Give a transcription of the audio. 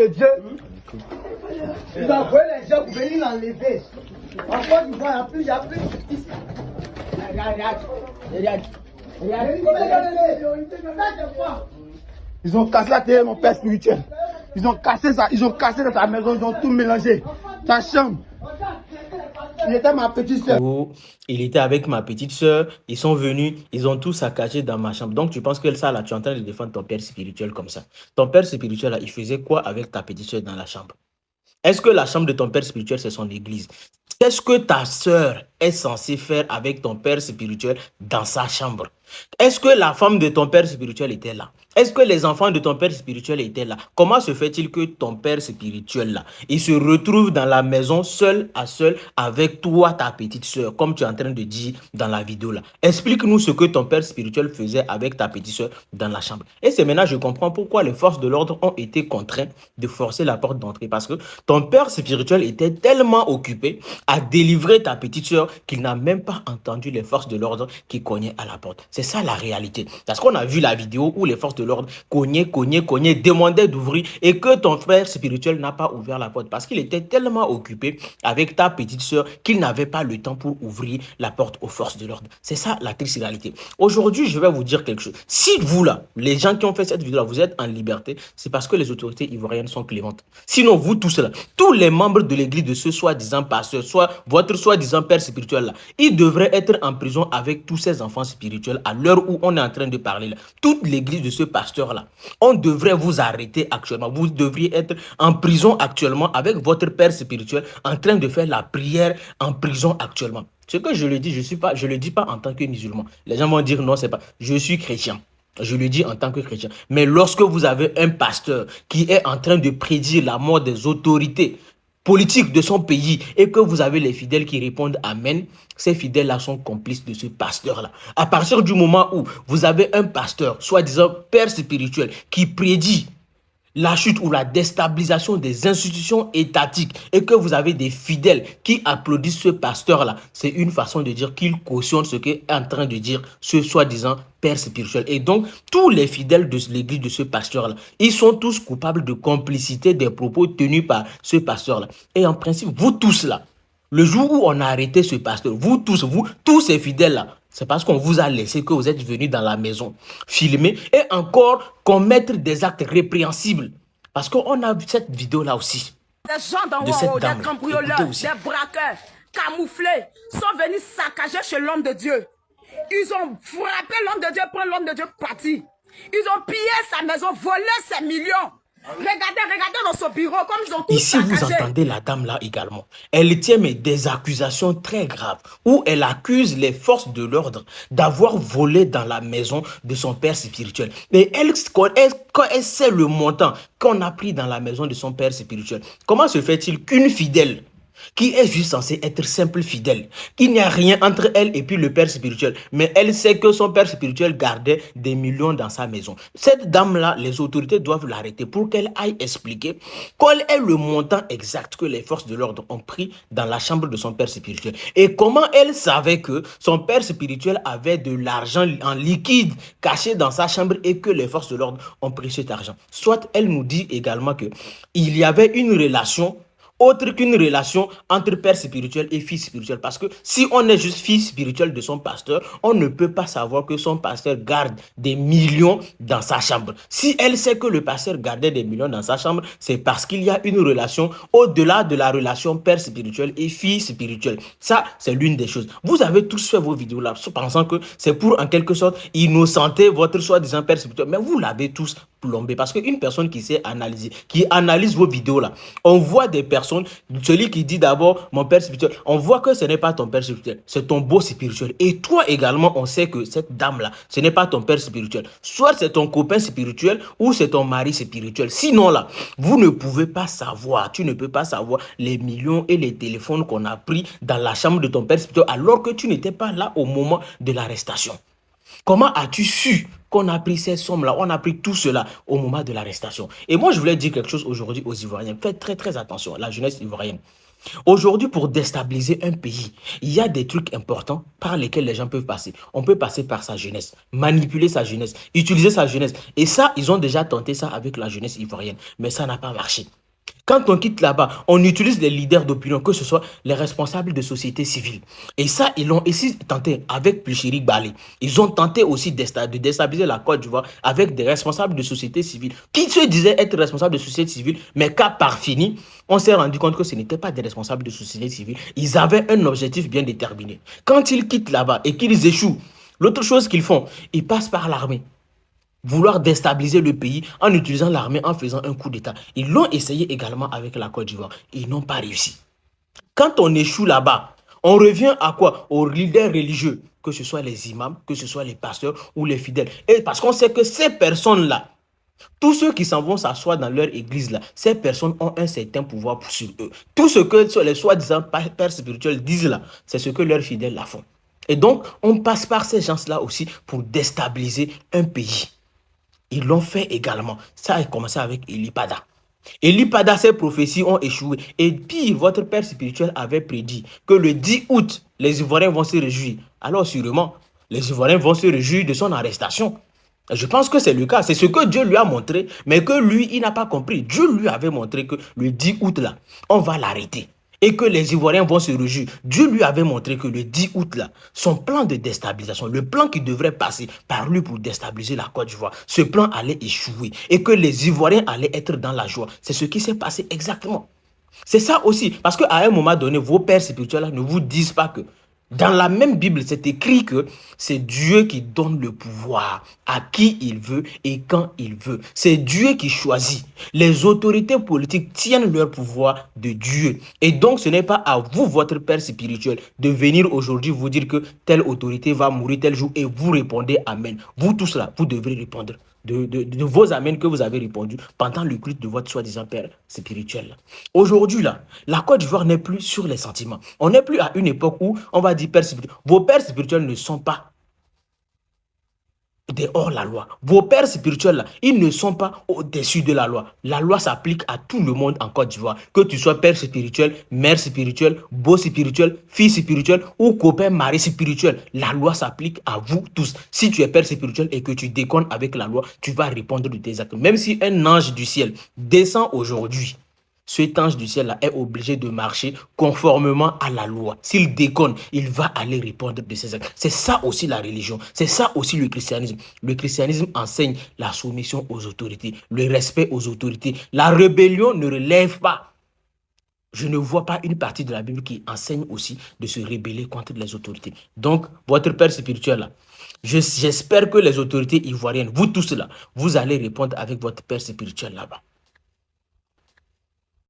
de Dieu. Ils ont envoyé les gens pour venir l'enlever. En Côte d'Ivoire, il n'y a plus de justice. Ils ont cassé la télé de mon père spirituel. Ils ont cassé ça, ils ont cassé dans sa maison, ils ont tout mélangé. Sa chambre. Il était ma petite soeur. Il était avec ma petite soeur, ils sont venus, ils ont tout saccagé dans ma chambre. Donc tu penses que ça là, tu es en train de défendre ton père spirituel comme ça. Ton père spirituel là, il faisait quoi avec ta petite soeur dans la chambre? Est-ce que la chambre de ton père spirituel, c'est son église? Qu'est-ce que ta soeur est censée faire avec ton père spirituel dans sa chambre? Est-ce que la femme de ton père spirituel était là? Est-ce que les enfants de ton père spirituel étaient là? Comment se fait-il que ton père spirituel là, il se retrouve dans la maison seul à seul avec toi, ta petite soeur, comme tu es en train de dire dans la vidéo là? Explique-nous ce que ton père spirituel faisait avec ta petite soeur dans la chambre. Et c'est maintenant je comprends pourquoi les forces de l'ordre ont été contraintes de forcer la porte d'entrée, parce que ton père spirituel était tellement occupé à délivrer ta petite soeur qu'il n'a même pas entendu les forces de l'ordre qui cognaient à la porte. C'est ça la réalité. Parce qu'on a vu la vidéo où les forces de l'ordre cognaient, demandaient d'ouvrir et que ton frère spirituel n'a pas ouvert la porte parce qu'il était tellement occupé avec ta petite soeur qu'il n'avait pas le temps pour ouvrir la porte aux forces de l'ordre. C'est ça la triste réalité. Aujourd'hui, je vais vous dire quelque chose. Si vous là, les gens qui ont fait cette vidéo là, vous êtes en liberté, c'est parce que les autorités ivoiriennes sont clémentes. Sinon, vous tous là, tous les membres de l'église de ce soi-disant pasteur, soit votre soi-disant père spirituel là, ils devraient être en prison avec tous ces enfants spirituels à l'heure où on est en train de parler là. Toute l'église de ce pasteur là, on devrait vous arrêter actuellement. Vous devriez être en prison actuellement avec votre père spirituel en train de faire la prière en prison actuellement. Ce que je le dis, je le dis pas en tant que musulman. Les gens vont dire non, c'est pas. Je suis chrétien. Je le dis en tant que chrétien. Mais lorsque vous avez un pasteur qui est en train de prédire la mort des autorités politique de son pays et que vous avez les fidèles qui répondent Amen, ces fidèles-là sont complices de ce pasteur-là. À partir du moment où vous avez un pasteur, soi-disant père spirituel, qui prédit la chute ou la déstabilisation des institutions étatiques et que vous avez des fidèles qui applaudissent ce pasteur-là, c'est une façon de dire qu'il cautionne ce qu'est en train de dire ce soi-disant père spirituel. Et donc, tous les fidèles de l'église de ce pasteur-là, ils sont tous coupables de complicité des propos tenus par ce pasteur-là. Et en principe, vous tous là, le jour où on a arrêté ce pasteur, vous tous ces fidèles-là, c'est parce qu'on vous a laissé que vous êtes venus dans la maison filmer et encore commettre des actes répréhensibles. Parce qu'on a vu cette vidéo-là aussi. Des gens d'en haut, des cambrioleurs, des braqueurs, camouflés, sont venus saccager chez l'homme de Dieu. Ils ont frappé l'homme de Dieu, prendre l'homme de Dieu parti. Ils ont pillé sa maison, volé ses millions. Regardez dans son bureau comme ils ont tout ici, saccagé. vous entendez la dame là également. Elle tient mais des accusations très graves où elle accuse les forces de l'ordre d'avoir volé dans la maison de son père spirituel. Mais quand elle sait le montant qu'on a pris dans la maison de son père spirituel, comment se fait-il qu'une fidèle qui est juste censée être simple fidèle, qu'il n'y a rien entre elle et puis le père spirituel, mais elle sait que son père spirituel gardait des millions dans sa maison. Cette dame-là, les autorités doivent l'arrêter pour qu'elle aille expliquer quel est le montant exact que les forces de l'ordre ont pris dans la chambre de son père spirituel et comment elle savait que son père spirituel avait de l'argent en liquide caché dans sa chambre et que les forces de l'ordre ont pris cet argent. Soit elle nous dit également que il y avait une relation autre qu'une relation entre père spirituel et fils spirituel. Parce que si on est juste fils spirituel de son pasteur, on ne peut pas savoir que son pasteur garde des millions dans sa chambre. Si elle sait que le pasteur gardait des millions dans sa chambre, c'est parce qu'il y a une relation au-delà de la relation père spirituel et fils spirituel. Ça, c'est l'une des choses. Vous avez tous fait vos vidéos là, pensant que c'est pour en quelque sorte innocenter votre soi-disant père spirituel. Mais vous l'avez tous plombé. Parce qu'une personne qui sait analyser, qui analyse vos vidéos là, on voit des personnes, celui qui dit d'abord mon père spirituel, on voit que ce n'est pas ton père spirituel, c'est ton beau spirituel. Et toi également, on sait que cette dame-là, ce n'est pas ton père spirituel. Soit c'est ton copain spirituel ou c'est ton mari spirituel. Sinon là, vous ne pouvez pas savoir, tu ne peux pas savoir les millions et les téléphones qu'on a pris dans la chambre de ton père spirituel alors que tu n'étais pas là au moment de l'arrestation. Comment as-tu su qu'on a pris ces sommes-là, on a pris tout cela au moment de l'arrestation? Et moi, je voulais dire quelque chose aujourd'hui aux Ivoiriens. Faites très, très attention, la jeunesse ivoirienne. Aujourd'hui, pour déstabiliser un pays, il y a des trucs importants par lesquels les gens peuvent passer. On peut passer par sa jeunesse, manipuler sa jeunesse, utiliser sa jeunesse. Et ça, ils ont déjà tenté ça avec la jeunesse ivoirienne, mais ça n'a pas marché. Quand on quitte là-bas, on utilise les leaders d'opinion, que ce soit les responsables de société civile. Et ça, ils l'ont aussi tenté avec Pluchéri Balé. Ils ont tenté aussi de déstabiliser la Côte d'Ivoire avec des responsables de société civile qui se disaient être responsables de société civile, mais qu'à part fini, on s'est rendu compte que ce n'étaient pas des responsables de société civile. Ils avaient un objectif bien déterminé. Quand ils quittent là-bas et qu'ils échouent, l'autre chose qu'ils font, ils passent par l'armée. Vouloir déstabiliser le pays en utilisant l'armée, en faisant un coup d'État. Ils l'ont essayé également avec la Côte d'Ivoire. Ils n'ont pas réussi. Quand on échoue là-bas, on revient à quoi? Aux leaders religieux, que ce soit les imams, que ce soit les pasteurs ou les fidèles. Et parce qu'on sait que ces personnes-là, tous ceux qui s'en vont s'asseoir dans leur église là, ces personnes ont un certain pouvoir sur eux. Tout ce que les soi-disant pères spirituels disent là, c'est ce que leurs fidèles la font. Et donc, on passe par ces gens-là aussi pour déstabiliser un pays. Ils l'ont fait également. Ça a commencé avec Eli Pada. Eli Pada, ses prophéties ont échoué. Et puis, votre père spirituel avait prédit que le 10 août, les Ivoiriens vont se réjouir. Alors, sûrement, les Ivoiriens vont se réjouir de son arrestation. Je pense que c'est le cas. C'est ce que Dieu lui a montré, mais que lui, il n'a pas compris. Dieu lui avait montré que le 10 août, là, on va l'arrêter. Et que les Ivoiriens vont se réjouir. Dieu lui avait montré que le 10 août, là, son plan de déstabilisation, le plan qui devrait passer par lui pour déstabiliser la Côte d'Ivoire, ce plan allait échouer. Et que les Ivoiriens allaient être dans la joie. C'est ce qui s'est passé exactement. C'est ça aussi. Parce qu'à un moment donné, vos pères spirituels là, ne vous disent pas que dans la même Bible, c'est écrit que c'est Dieu qui donne le pouvoir à qui il veut et quand il veut. C'est Dieu qui choisit. Les autorités politiques tiennent leur pouvoir de Dieu. Et donc, ce n'est pas à vous, votre père spirituel, de venir aujourd'hui vous dire que telle autorité va mourir tel jour et vous répondez Amen. Vous tous là, vous devrez répondre de vos amens que vous avez répondu pendant le culte de votre soi-disant père spirituel. Aujourd'hui, là, la Côte d'Ivoire n'est plus sur les sentiments. On n'est plus à une époque où on va dire père spirituel. Vos pères spirituels ne sont pas dehors la loi. Vos pères spirituels, là, ils ne sont pas au-dessus de la loi. La loi s'applique à tout le monde en Côte d'Ivoire. Que tu sois père spirituel, mère spirituelle, beau spirituel, fille spirituelle ou copain, mari spirituel. La loi s'applique à vous tous. Si tu es père spirituel et que tu déconnes avec la loi, tu vas répondre de tes actes. Même si un ange du ciel descend aujourd'hui, cet ange du ciel-là est obligé de marcher conformément à la loi. S'il déconne, il va aller répondre de ses actes. C'est ça aussi la religion. C'est ça aussi le christianisme. Le christianisme enseigne la soumission aux autorités, le respect aux autorités. La rébellion ne relève pas. Je ne vois pas une partie de la Bible qui enseigne aussi de se rebeller contre les autorités. Donc, votre père spirituel là, j'espère que les autorités ivoiriennes, vous tous là, vous allez répondre avec votre père spirituel là-bas.